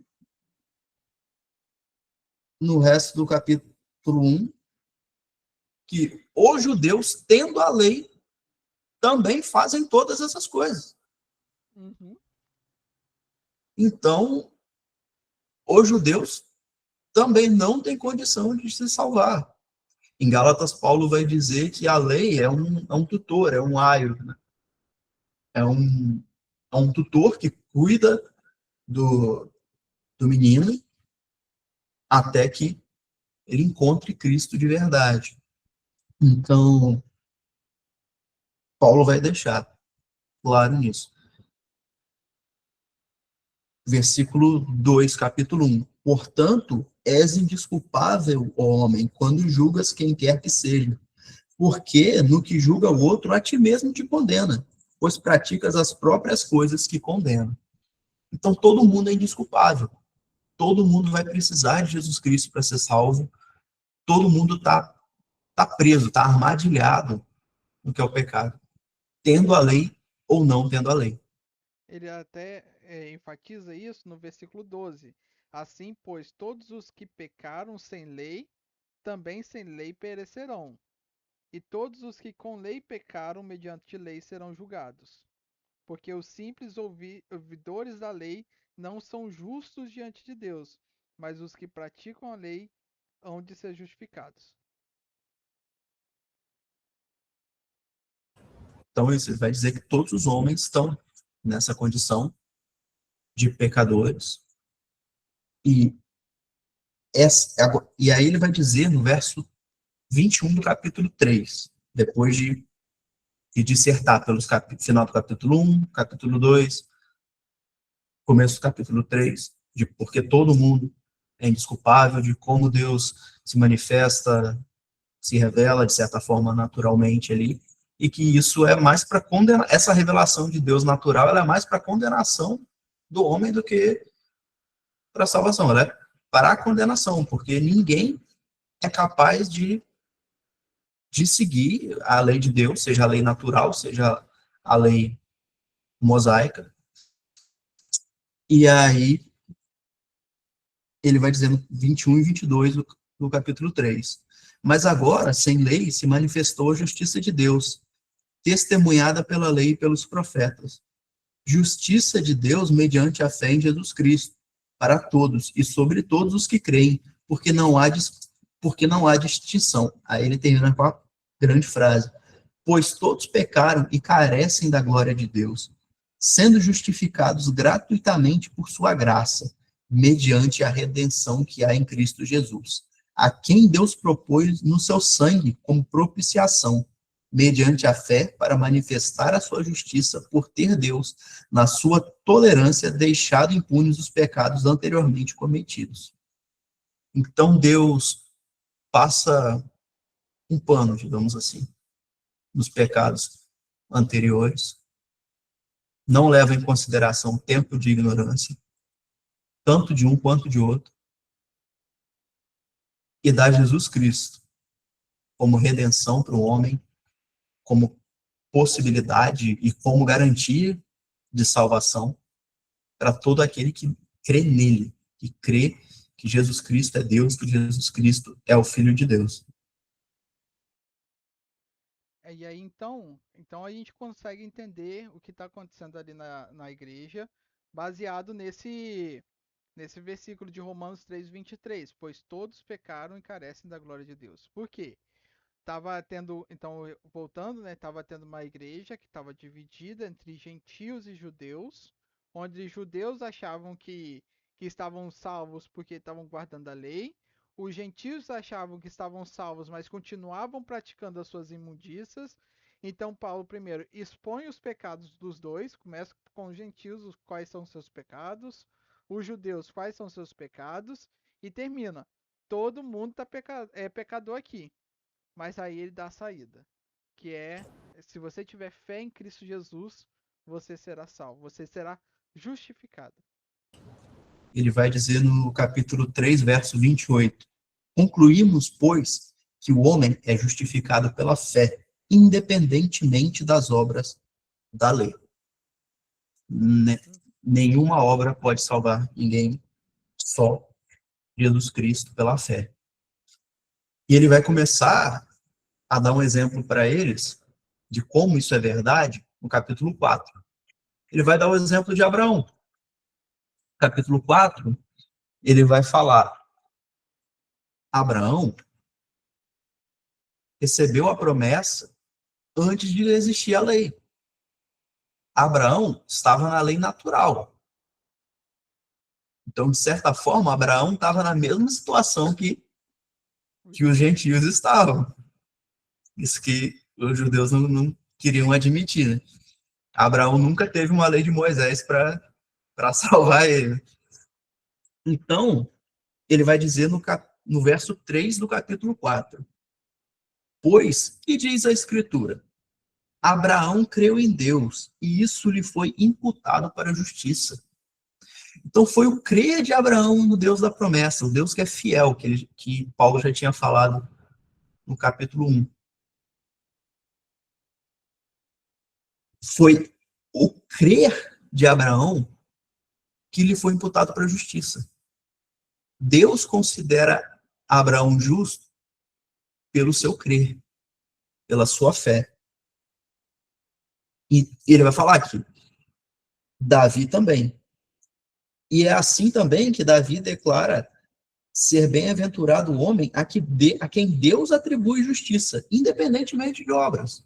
no resto do capítulo 1, que os judeus, tendo a lei, também fazem todas essas coisas. Uhum. Então, os judeus também não têm condição de se salvar. Em Gálatas, Paulo vai dizer que a lei é um tutor, é um aio, né? É um tutor que cuida do menino até que ele encontre Cristo de verdade. Então, Paulo vai deixar claro nisso. Versículo 2, capítulo 1. Portanto, és indesculpável, ó homem, quando julgas quem quer que seja, porque no que julga o outro, a ti mesmo te condena, pois praticas as próprias coisas que condena. Então, todo mundo é indesculpável. Todo mundo vai precisar de Jesus Cristo para ser salvo. Todo mundo tá preso, está armadilhado no que é o pecado, tendo a lei ou não tendo a lei. Ele até enfatiza isso no versículo 12. Assim, pois, todos os que pecaram sem lei, também sem lei perecerão. E todos os que com lei pecaram mediante lei serão julgados. Porque os simples ouvidores da lei não são justos diante de Deus, mas os que praticam a lei hão de ser justificados. Então, isso vai dizer que todos os homens estão nessa condição de pecadores e E aí ele vai dizer no verso 21 do capítulo 3, depois de dissertar pelo final do capítulo 1, capítulo 2, começo do capítulo 3, de porque todo mundo é indesculpável, de como Deus se manifesta, se revela, de certa forma, naturalmente ali, e que isso é mais para condenar, essa revelação de Deus natural, ela é mais para condenação do homem do que para salvação, ela é para a condenação, porque ninguém é capaz de seguir a lei de Deus, seja a lei natural, seja a lei mosaica. E aí ele vai dizendo 21 e 22 do capítulo 3. Mas agora, sem lei, se manifestou a justiça de Deus, testemunhada pela lei e pelos profetas. Justiça de Deus mediante a fé em Jesus Cristo, para todos e sobre todos os que creem, porque não há distinção. Aí ele termina com a grande frase: pois todos pecaram e carecem da glória de Deus, sendo justificados gratuitamente por sua graça, mediante a redenção que há em Cristo Jesus, a quem Deus propôs no seu sangue como propiciação, mediante a fé, para manifestar a sua justiça por ter Deus, na sua tolerância, deixado impunes os pecados anteriormente cometidos. Então Deus passa um pano, digamos assim, nos pecados anteriores, não leva em consideração o tempo de ignorância, tanto de um quanto de outro, e dá Jesus Cristo como redenção para o homem, como possibilidade e como garantia de salvação para todo aquele que crê nele, que crê que Jesus Cristo é Deus, que Jesus Cristo é o Filho de Deus. E aí, então a gente consegue entender o que está acontecendo ali na igreja, baseado nesse versículo de Romanos 3:23, pois todos pecaram e carecem da glória de Deus. Por quê? Tava tendo, então, voltando, né, tava tendo uma igreja que estava dividida entre gentios e judeus, onde judeus achavam que estavam salvos porque estavam guardando a lei, os gentios achavam que estavam salvos, mas continuavam praticando as suas imundícias. Então Paulo primeiro expõe os pecados dos dois, começa com os gentios, quais são os seus pecados, os judeus, quais são os seus pecados, e termina. Todo mundo é pecador aqui. Mas aí ele dá a saída, que é, se você tiver fé em Cristo Jesus, você será salvo, você será justificado. Ele vai dizer no capítulo 3, verso 28, concluímos, pois, que o homem é justificado pela fé, independentemente das obras da lei. Nenhuma obra pode salvar ninguém, só Jesus Cristo pela fé. E ele vai começar a dar um exemplo para eles de como isso é verdade no capítulo 4. Ele vai dar o exemplo de Abraão. Capítulo 4, ele vai falar: Abraão recebeu a promessa antes de existir a lei. Abraão estava na lei natural. Então, de certa forma, Abraão estava na mesma situação que os gentios estavam. Isso que os judeus não queriam admitir, né? Abraão nunca teve uma lei de Moisés para salvar ele. Então, ele vai dizer no verso 3 do capítulo 4. Pois, que diz a Escritura? Abraão creu em Deus, e isso lhe foi imputado para a justiça. Então, foi o crer de Abraão no Deus da promessa, o Deus que é fiel, que Paulo já tinha falado no capítulo 1. Foi o crer de Abraão que lhe foi imputado para a justiça. Deus considera Abraão justo pelo seu crer, pela sua fé. E ele vai falar aqui, Davi também. E é assim também que Davi declara ser bem-aventurado o homem a quem Deus atribui justiça, independentemente de obras.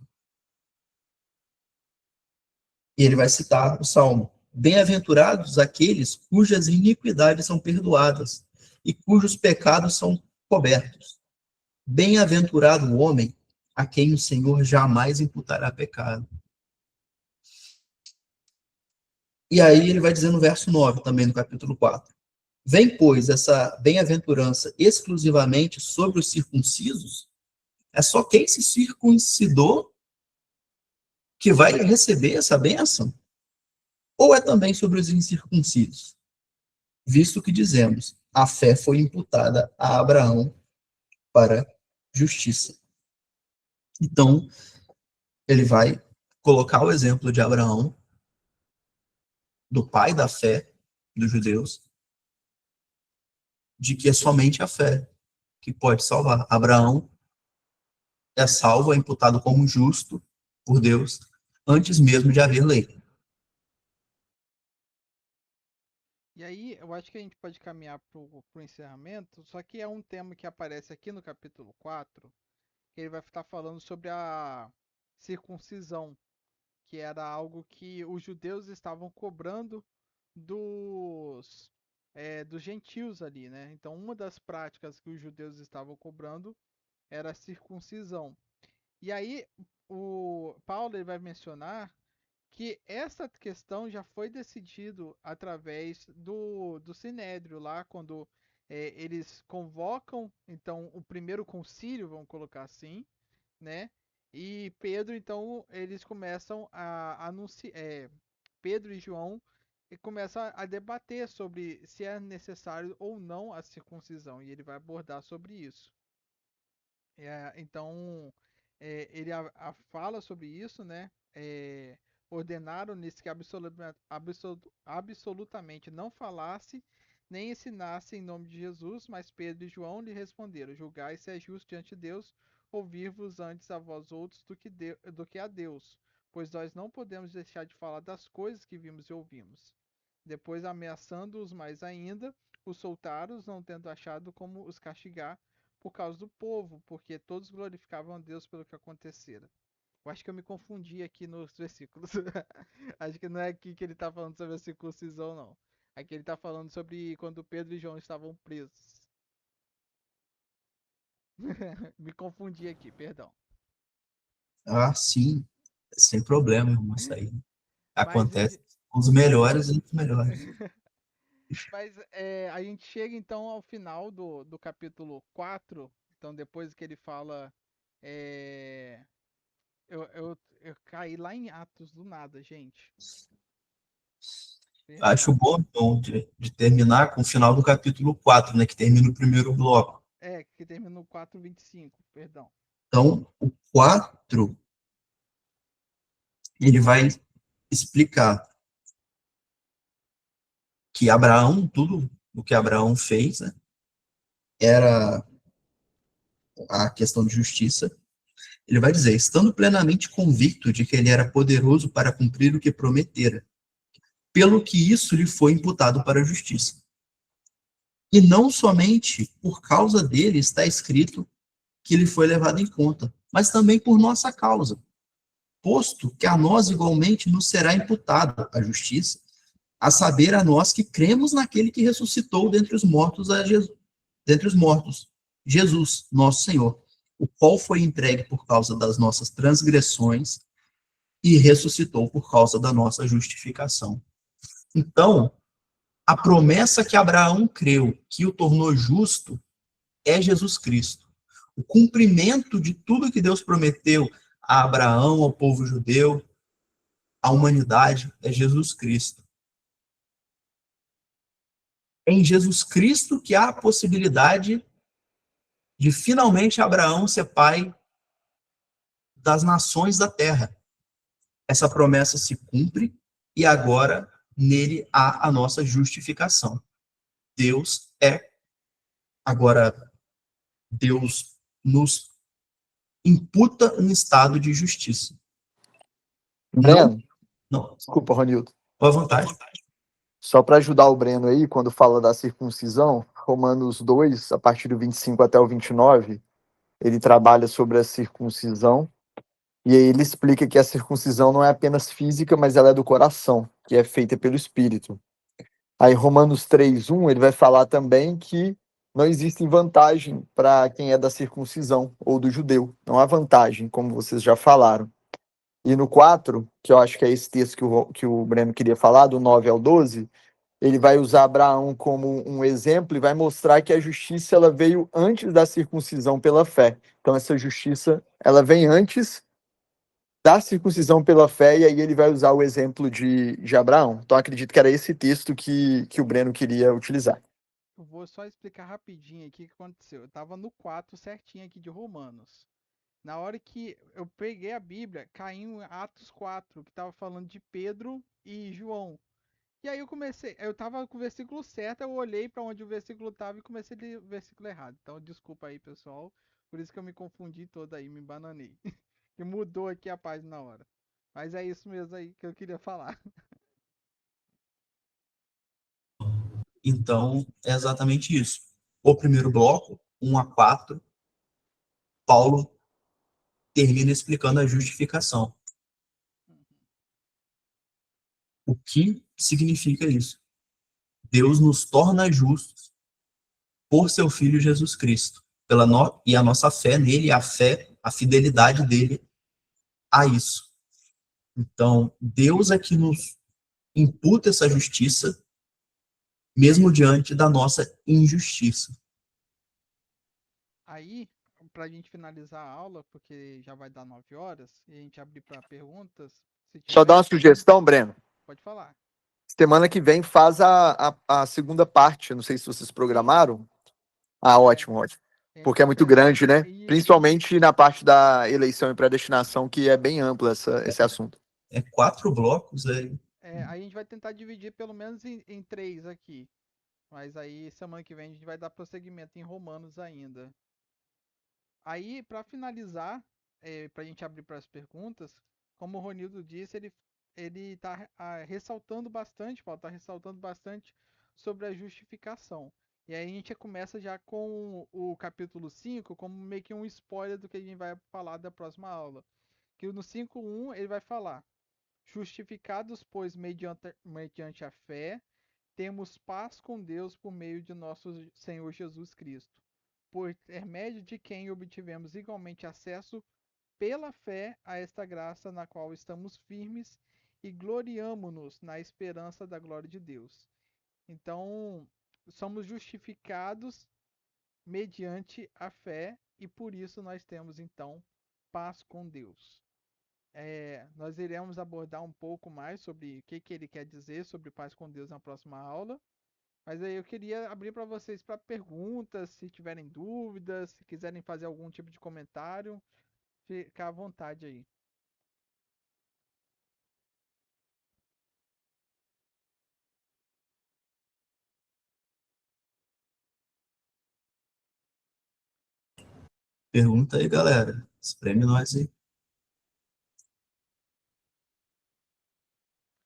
E ele vai citar o Salmo: bem-aventurados aqueles cujas iniquidades são perdoadas e cujos pecados são cobertos. Bem-aventurado o homem a quem o Senhor jamais imputará pecado. E aí ele vai dizer no verso 9, também no capítulo 4. Vem, pois, essa bem-aventurança exclusivamente sobre os circuncisos? É só quem se circuncidou que vai receber essa bênção? Ou é também sobre os incircuncisos? Visto que dizemos, a fé foi imputada a Abraão para justiça. Então, ele vai colocar o exemplo de Abraão, do pai da fé dos judeus, de que é somente a fé que pode salvar. Abraão é salvo, é imputado como justo por Deus, antes mesmo de haver lei. E aí, eu acho que a gente pode caminhar pro encerramento, só que é um tema que aparece aqui no capítulo 4, que ele vai estar falando sobre a circuncisão, que era algo que os judeus estavam cobrando dos gentios ali, né? Então, uma das práticas que os judeus estavam cobrando era a circuncisão. E aí, o Paulo ele vai mencionar que essa questão já foi decidido através do Sinédrio lá, quando eles convocam, então, o primeiro concílio, vamos colocar assim, né? E Pedro, então, eles começam a anunciar, Pedro e João e começam a debater sobre se é necessário ou não a circuncisão, e ele vai abordar sobre isso. Então, ele fala sobre isso, né? Ordenaram-lhes que absolutamente não falasse nem ensinasse em nome de Jesus, mas Pedro e João lhe responderam: julgai se é justo diante de Deus ouvir-vos antes a vós outros do que a Deus, pois nós não podemos deixar de falar das coisas que vimos e ouvimos. Depois, ameaçando-os mais ainda, os soltaram, não tendo achado como os castigar por causa do povo, porque todos glorificavam a Deus pelo que acontecera. Eu acho que eu me confundi aqui nos versículos. Acho que não é aqui que ele está falando sobre a circuncisão, não. Aqui ele está falando sobre quando Pedro e João estavam presos. Me confundi aqui, perdão. Ah, sim, sem problema, irmão, isso aí Mas, acontece com os melhores e os melhores. mas a gente chega então ao final do capítulo 4. Então, depois que ele fala. É, eu caí lá em Atos do nada, gente. Acho Perdão. bom, então, de terminar com o final do capítulo 4, né, que termina o primeiro bloco. Que termina no 4:25, perdão. Então, o 4, ele vai explicar que Abraão, tudo o que Abraão fez, né, era a questão de justiça. Ele vai dizer, estando plenamente convicto de que ele era poderoso para cumprir o que prometera, pelo que isso lhe foi imputado para a justiça. E não somente por causa dele está escrito que ele foi levado em conta, mas também por nossa causa, posto que a nós igualmente nos será imputada a justiça, a saber, a nós que cremos naquele que ressuscitou dentre os mortos, Jesus, nosso Senhor, o qual foi entregue por causa das nossas transgressões e ressuscitou por causa da nossa justificação. Então, a promessa que Abraão creu, que o tornou justo, é Jesus Cristo. O cumprimento de tudo que Deus prometeu a Abraão, ao povo judeu, à humanidade, é Jesus Cristo. É em Jesus Cristo que há a possibilidade de finalmente Abraão ser pai das nações da terra. Essa promessa se cumpre e agora nele há a nossa justificação. Deus é, agora, Deus nos imputa um estado de justiça. Breno, Não, desculpa, Ronildo. à vontade. Só para ajudar o Breno aí, quando fala da circuncisão, Romanos 2, a partir do 25 até o 29, ele trabalha sobre a circuncisão, e aí ele explica que a circuncisão não é apenas física, mas ela é do coração, que é feita pelo Espírito. Aí Romanos 3:1, ele vai falar também que não existe vantagem para quem é da circuncisão ou do judeu. Não há vantagem, como vocês já falaram. E no 4, que eu acho que é esse texto que o Breno queria falar, do 9 ao 12, ele vai usar Abraão como um exemplo e vai mostrar que a justiça ela veio antes da circuncisão pela fé. Então, essa justiça ela vem antes da circuncisão pela fé, e aí ele vai usar o exemplo de Abraão. Então, acredito que era esse texto que o Breno queria utilizar. Eu vou só explicar rapidinho aqui o que aconteceu. Eu tava no 4 certinho aqui de Romanos. Na hora que eu peguei a Bíblia, caiu em Atos 4, que tava falando de Pedro e João. E aí eu tava com o versículo certo, eu olhei para onde o versículo tava e comecei a ler o versículo errado. Então, desculpa aí, pessoal. Por isso que eu me confundi todo aí, me bananei. E mudou aqui a página na hora. Mas é isso mesmo aí que eu queria falar. Então, é exatamente isso. O primeiro bloco, 1 a 4, Paulo termina explicando a justificação. O que significa isso? Deus nos torna justos por seu Filho Jesus Cristo, e a nossa fé nele, a fidelidade dele a isso. Então, Deus é que nos imputa essa justiça, mesmo diante da nossa injustiça. Aí, pra gente finalizar a aula, porque já vai dar 9 horas, e a gente abrir para perguntas, se Só dar tiver, uma sugestão, Breno. pode falar. Semana que vem faz a segunda parte. Eu não sei se vocês programaram. Ah, É, ótimo, ótimo. a gente Porque é tá muito grande, né? isso. Principalmente na parte da eleição e predestinação, que é bem amplo esse assunto. É 4 blocos, Aí a gente vai tentar dividir pelo menos em três aqui. Mas aí semana que vem a gente vai dar prosseguimento em Romanos ainda. Aí, para finalizar, para a gente abrir para as perguntas, como o Ronildo disse, ele está ressaltando bastante, Paulo, está ressaltando bastante sobre a justificação. E aí a gente começa já com o capítulo 5 como meio que um spoiler do que a gente vai falar da próxima aula. Que no 5:1 ele vai falar: justificados, pois, mediante a fé, temos paz com Deus por meio de nosso Senhor Jesus Cristo, por intermédio de quem obtivemos igualmente acesso pela fé a esta graça na qual estamos firmes e gloriamo-nos na esperança da glória de Deus. Então, somos justificados mediante a fé e por isso nós temos então paz com Deus. Nós iremos abordar um pouco mais sobre o que ele quer dizer sobre paz com Deus na próxima aula. Mas aí eu queria abrir para vocês para perguntas, se tiverem dúvidas, se quiserem fazer algum tipo de comentário, fica à vontade aí. pergunta aí, galera. Espreme nós aí.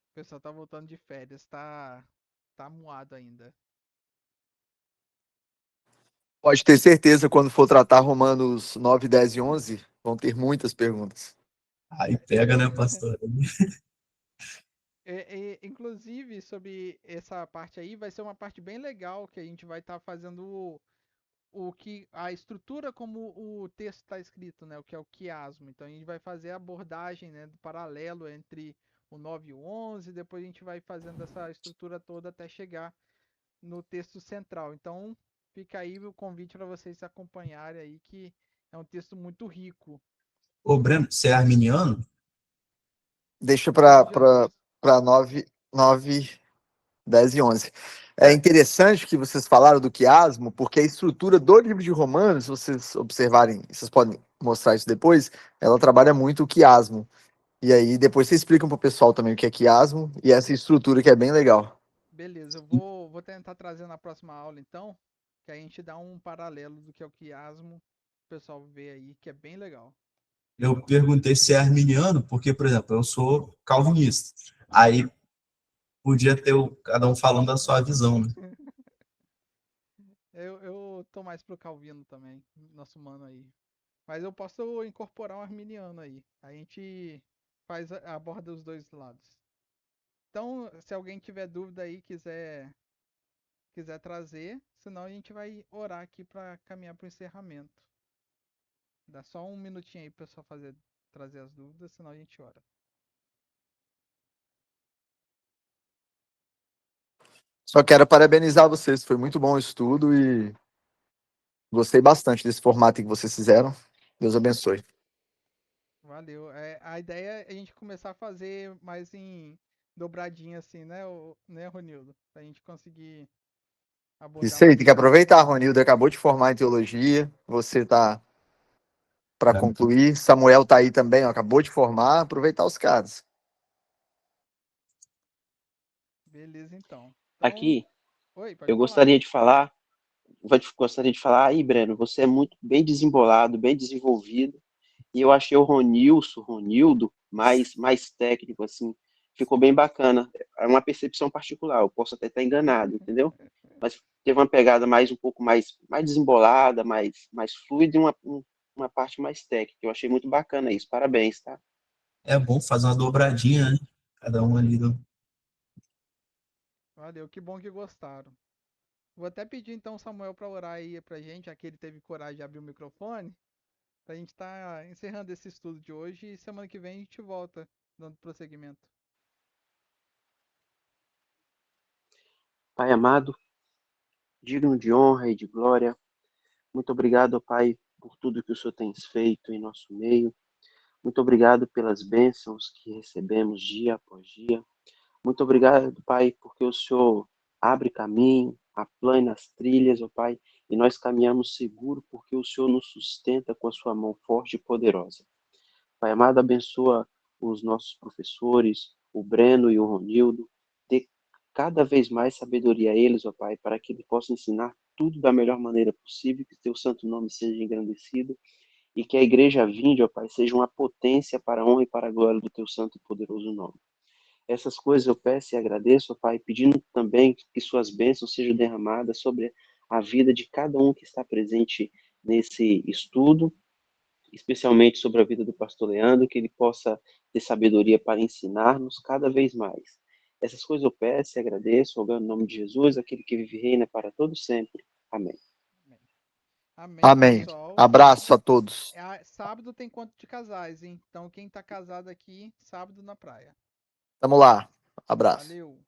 O pessoal tá voltando de férias, tá moado ainda. Pode ter certeza, quando for tratar Romanos 9, 10 e 11, vão ter muitas perguntas. Aí pega, né, pastor? Inclusive, sobre essa parte aí, vai ser uma parte bem legal que a gente vai estar fazendo o que a estrutura como o texto está escrito, né? O que é o quiasmo. Então a gente vai fazer a abordagem, né, do paralelo entre o 9 e o 11, depois a gente vai fazendo essa estrutura toda até chegar no texto central. Então fica aí o convite para vocês acompanharem aí que é um texto muito rico. Ô, Breno, você é arminiano? Deixa Em nome de para Jesus. 9, 10 e 11. É interessante que vocês falaram do quiasmo, porque a estrutura do livro de Romanos, se vocês observarem, vocês podem mostrar isso depois, ela trabalha muito o quiasmo. E aí depois vocês explicam para o pessoal também o que é quiasmo e essa estrutura que é bem legal. Beleza, eu vou tentar trazer na próxima aula então, que a gente dá um paralelo do que é o quiasmo, o pessoal vê aí, que é bem legal. Eu perguntei se é arminiano, porque, por exemplo, eu sou calvinista. Aí podia ter cada um falando da sua visão, né? Eu tô mais pro Calvino também, nosso mano aí. Mas eu posso incorporar um arminiano aí. A gente aborda os dois lados. Então, se alguém tiver dúvida aí, quiser quiser trazer, senão a gente vai orar aqui para caminhar para o encerramento. Dá só um minutinho aí para o pessoal trazer as dúvidas, senão a gente ora. Só quero parabenizar vocês, foi muito bom o estudo e gostei bastante desse formato que vocês fizeram. Deus abençoe. Valeu. A ideia é a gente começar a fazer mais em dobradinha assim, né, né, Ronildo? Pra gente conseguir abordar Isso aí, mais tem que assuntos. aproveitar, Ronildo acabou de formar em teologia, você tá para concluir, Samuel tá aí também, ó, acabou de formar, aproveitar os caras. Beleza, então. Então, Aqui, oi, pode eu falar. gostaria de falar, aí, Breno, você é muito bem desembolado, bem desenvolvido, e eu achei o Ronildo, mais técnico, assim, ficou bem bacana. É uma percepção particular, eu posso até estar enganado, entendeu? Mas teve uma pegada um pouco mais desembolada, mais fluida e uma parte mais técnica. Eu achei muito bacana isso, parabéns, tá? É bom fazer uma dobradinha, né? Cada um ali. Valeu, que bom que gostaram. Vou até pedir então o Samuel para orar aí pra gente, já que ele teve coragem de abrir o microfone, pra gente estar encerrando esse estudo de hoje e semana que vem a gente volta dando prosseguimento. Pai amado, digno de honra e de glória, muito obrigado, Pai, por tudo que o Senhor tem feito em nosso meio. Muito obrigado pelas bênçãos que recebemos dia após dia. Muito obrigado, Pai, porque o Senhor abre caminho, aplana as trilhas, ó Pai, e nós caminhamos seguro porque o Senhor nos sustenta com a sua mão forte e poderosa. Pai amado, abençoa os nossos professores, o Breno e o Ronildo, dê cada vez mais sabedoria a eles, ó Pai, para que eles possam ensinar tudo da melhor maneira possível, que teu santo nome seja engrandecido e que a igreja vinde, ó Pai, seja uma potência para a honra e para a glória do teu santo e poderoso nome. Essas coisas eu peço e agradeço, ó Pai, pedindo também que suas bênçãos sejam derramadas sobre a vida de cada um que está presente nesse estudo, especialmente sobre a vida do pastor Leandro, que ele possa ter sabedoria para ensinar-nos cada vez mais. Essas coisas eu peço e agradeço, rogando em nome de Jesus, aquele que vive e reina para todo sempre. Amém. Amém. Amém, Amém. pessoal. Abraço a todos. Sábado tem encontro de casais, hein? Então quem tá casado aqui, sábado na praia. Tamo lá. Abraço. Valeu.